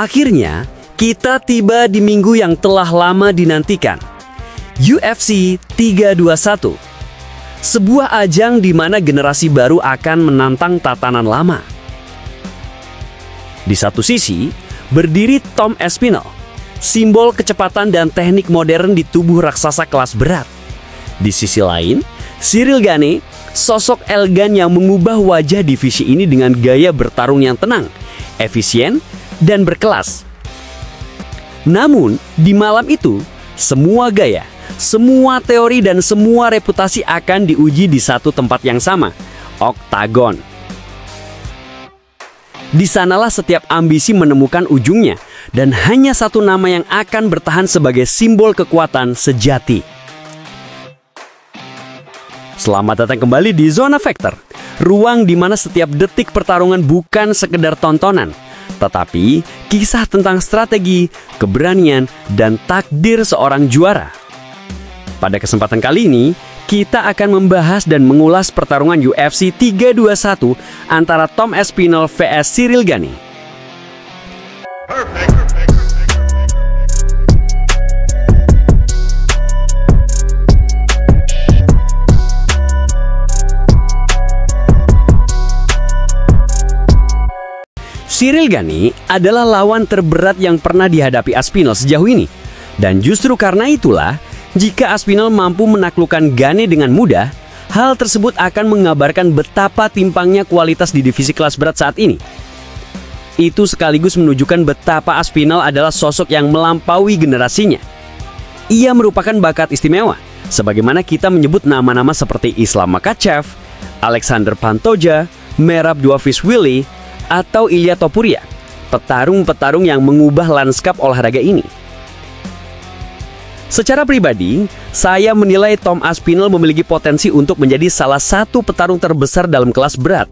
Akhirnya, kita tiba di minggu yang telah lama dinantikan. UFC 321. Sebuah ajang di mana generasi baru akan menantang tatanan lama. Di satu sisi, berdiri Tom Aspinall, simbol kecepatan dan teknik modern di tubuh raksasa kelas berat. Di sisi lain, Ciryl Gane, sosok elegan yang mengubah wajah divisi ini dengan gaya bertarung yang tenang, efisien, dan berkelas. Namun, di malam itu, semua gaya, semua teori, dan semua reputasi akan diuji di satu tempat yang sama, oktagon. Di sanalah setiap ambisi menemukan ujungnya, dan hanya satu nama yang akan bertahan sebagai simbol kekuatan sejati. Selamat datang kembali di Zona Factor, ruang di mana setiap detik pertarungan bukan sekedar tontonan, tetapi kisah tentang strategi, keberanian, dan takdir seorang juara. Pada kesempatan kali ini, kita akan membahas dan mengulas pertarungan UFC 321 antara Tom Aspinall vs Ciryl Gane. Ciryl Gane adalah lawan terberat yang pernah dihadapi Aspinall sejauh ini. Dan justru karena itulah, jika Aspinall mampu menaklukkan Gane dengan mudah, hal tersebut akan mengabarkan betapa timpangnya kualitas di divisi kelas berat saat ini. Itu sekaligus menunjukkan betapa Aspinall adalah sosok yang melampaui generasinya. Ia merupakan bakat istimewa, sebagaimana kita menyebut nama-nama seperti Islam Makhachev, Alexander Pantoja, Merab Dvalishvili, atau Ilia Topuria, petarung-petarung yang mengubah lanskap olahraga ini. Secara pribadi, saya menilai Tom Aspinall memiliki potensi untuk menjadi salah satu petarung terbesar dalam kelas berat.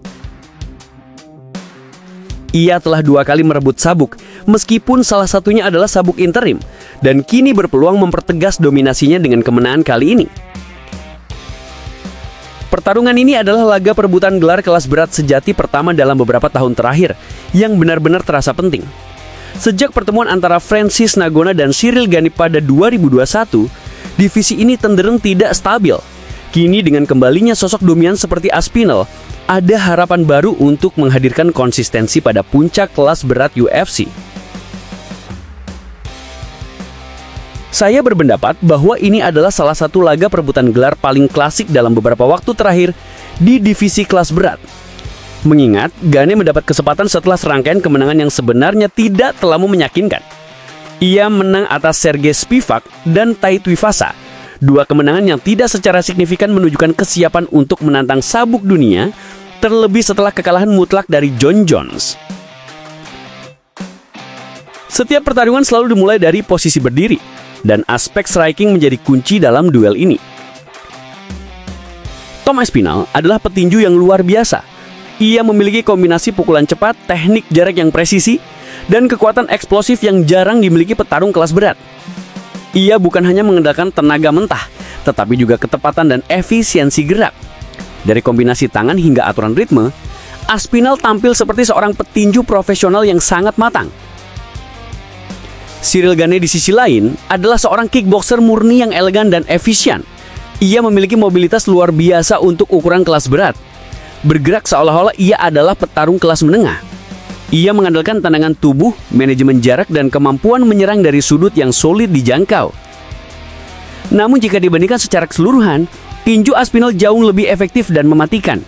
Ia telah 2 kali merebut sabuk, meskipun salah satunya adalah sabuk interim, dan kini berpeluang mempertegas dominasinya dengan kemenangan kali ini. Pertarungan ini adalah laga perebutan gelar kelas berat sejati pertama dalam beberapa tahun terakhir, yang benar-benar terasa penting. Sejak pertemuan antara Francis Ngannou dan Ciryl Gane pada 2021, divisi ini cenderung tidak stabil. Kini dengan kembalinya sosok dominan seperti Aspinall, ada harapan baru untuk menghadirkan konsistensi pada puncak kelas berat UFC. Saya berpendapat bahwa ini adalah salah satu laga perebutan gelar paling klasik dalam beberapa waktu terakhir di divisi kelas berat. Mengingat, Gane mendapat kesempatan setelah serangkaian kemenangan yang sebenarnya tidak terlalu meyakinkan. Ia menang atas Sergey Spivak dan Tai Tuivasa, 2 kemenangan yang tidak secara signifikan menunjukkan kesiapan untuk menantang sabuk dunia, terlebih setelah kekalahan mutlak dari Jon Jones. Setiap pertarungan selalu dimulai dari posisi berdiri, dan aspek striking menjadi kunci dalam duel ini. Tom Aspinall adalah petinju yang luar biasa. Ia memiliki kombinasi pukulan cepat, teknik jarak yang presisi, dan kekuatan eksplosif yang jarang dimiliki petarung kelas berat. Ia bukan hanya mengandalkan tenaga mentah, tetapi juga ketepatan dan efisiensi gerak. Dari kombinasi tangan hingga aturan ritme, Aspinall tampil seperti seorang petinju profesional yang sangat matang. Ciryl Gane di sisi lain adalah seorang kickboxer murni yang elegan dan efisien. Ia memiliki mobilitas luar biasa untuk ukuran kelas berat. Bergerak seolah-olah ia adalah petarung kelas menengah. Ia mengandalkan tendangan tubuh, manajemen jarak, dan kemampuan menyerang dari sudut yang sulit dijangkau. Namun jika dibandingkan secara keseluruhan, tinju Aspinall jauh lebih efektif dan mematikan.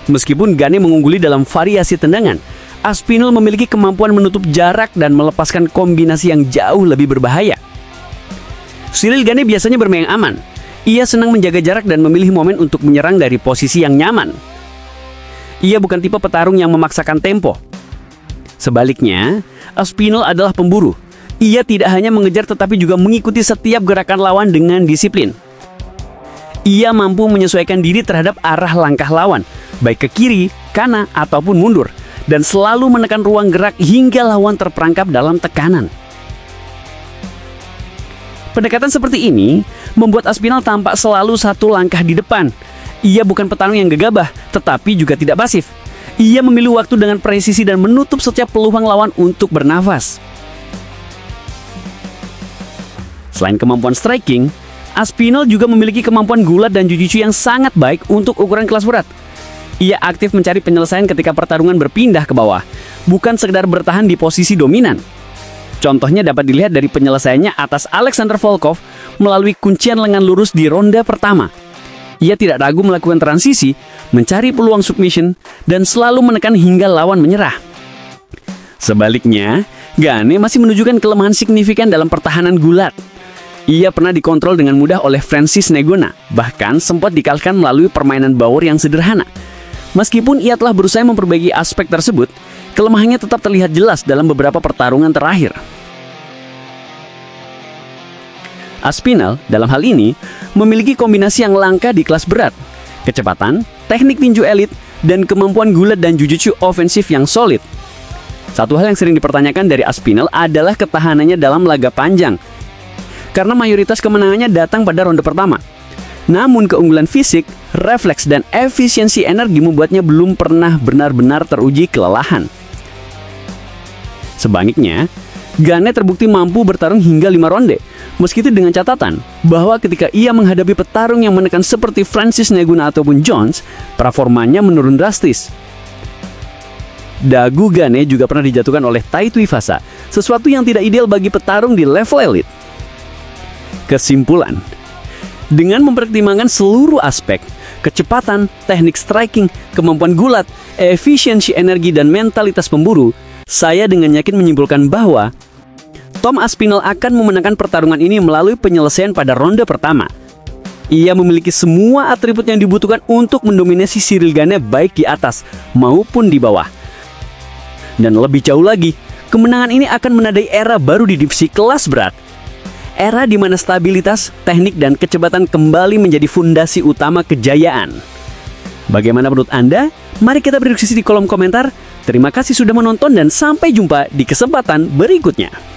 Meskipun Gane mengungguli dalam variasi tendangan, Aspinall memiliki kemampuan menutup jarak dan melepaskan kombinasi yang jauh lebih berbahaya. Ciryl Gane biasanya bermain aman. Ia senang menjaga jarak dan memilih momen untuk menyerang dari posisi yang nyaman. Ia bukan tipe petarung yang memaksakan tempo. Sebaliknya, Aspinall adalah pemburu. Ia tidak hanya mengejar tetapi juga mengikuti setiap gerakan lawan dengan disiplin. Ia mampu menyesuaikan diri terhadap arah langkah lawan, baik ke kiri, kanan, ataupun mundur, dan selalu menekan ruang gerak hingga lawan terperangkap dalam tekanan. Pendekatan seperti ini membuat Aspinall tampak selalu satu langkah di depan. Ia bukan petarung yang gegabah, tetapi juga tidak pasif. Ia memilih waktu dengan presisi dan menutup setiap peluang lawan untuk bernafas. Selain kemampuan striking, Aspinall juga memiliki kemampuan gulat dan jujitsu yang sangat baik untuk ukuran kelas berat. Ia aktif mencari penyelesaian ketika pertarungan berpindah ke bawah, bukan sekedar bertahan di posisi dominan. Contohnya dapat dilihat dari penyelesaiannya atas Alexander Volkov melalui kuncian lengan lurus di ronde pertama. Ia tidak ragu melakukan transisi, mencari peluang submission, dan selalu menekan hingga lawan menyerah. Sebaliknya, Gane masih menunjukkan kelemahan signifikan dalam pertahanan gulat. Ia pernah dikontrol dengan mudah oleh Francis Ngannou, bahkan sempat dikalahkan melalui permainan bawor yang sederhana. Meskipun ia telah berusaha memperbaiki aspek tersebut, kelemahannya tetap terlihat jelas dalam beberapa pertarungan terakhir. Aspinall, dalam hal ini, memiliki kombinasi yang langka di kelas berat. Kecepatan, teknik tinju elit, dan kemampuan gulat dan jujitsu ofensif yang solid. Satu hal yang sering dipertanyakan dari Aspinall adalah ketahanannya dalam laga panjang, karena mayoritas kemenangannya datang pada ronde pertama. Namun keunggulan fisik, refleks, dan efisiensi energi membuatnya belum pernah benar-benar teruji kelelahan. Sebaliknya, Gane terbukti mampu bertarung hingga 5 ronde, meski itu dengan catatan bahwa ketika ia menghadapi petarung yang menekan seperti Francis Ngannou ataupun Jones, performanya menurun drastis. Dagu Gane juga pernah dijatuhkan oleh Tai Tuivasa, sesuatu yang tidak ideal bagi petarung di level elit. Kesimpulan, dengan mempertimbangkan seluruh aspek, kecepatan, teknik striking, kemampuan gulat, efisiensi energi, dan mentalitas pemburu, saya dengan yakin menyimpulkan bahwa Tom Aspinall akan memenangkan pertarungan ini melalui penyelesaian pada ronde pertama. Ia memiliki semua atribut yang dibutuhkan untuk mendominasi Cyril Gane baik di atas maupun di bawah. Dan lebih jauh lagi, kemenangan ini akan menandai era baru di divisi kelas berat. Era di mana stabilitas, teknik, dan kecepatan kembali menjadi fondasi utama kejayaan. Bagaimana menurut Anda? Mari kita berdiskusi di kolom komentar. Terima kasih sudah menonton dan sampai jumpa di kesempatan berikutnya.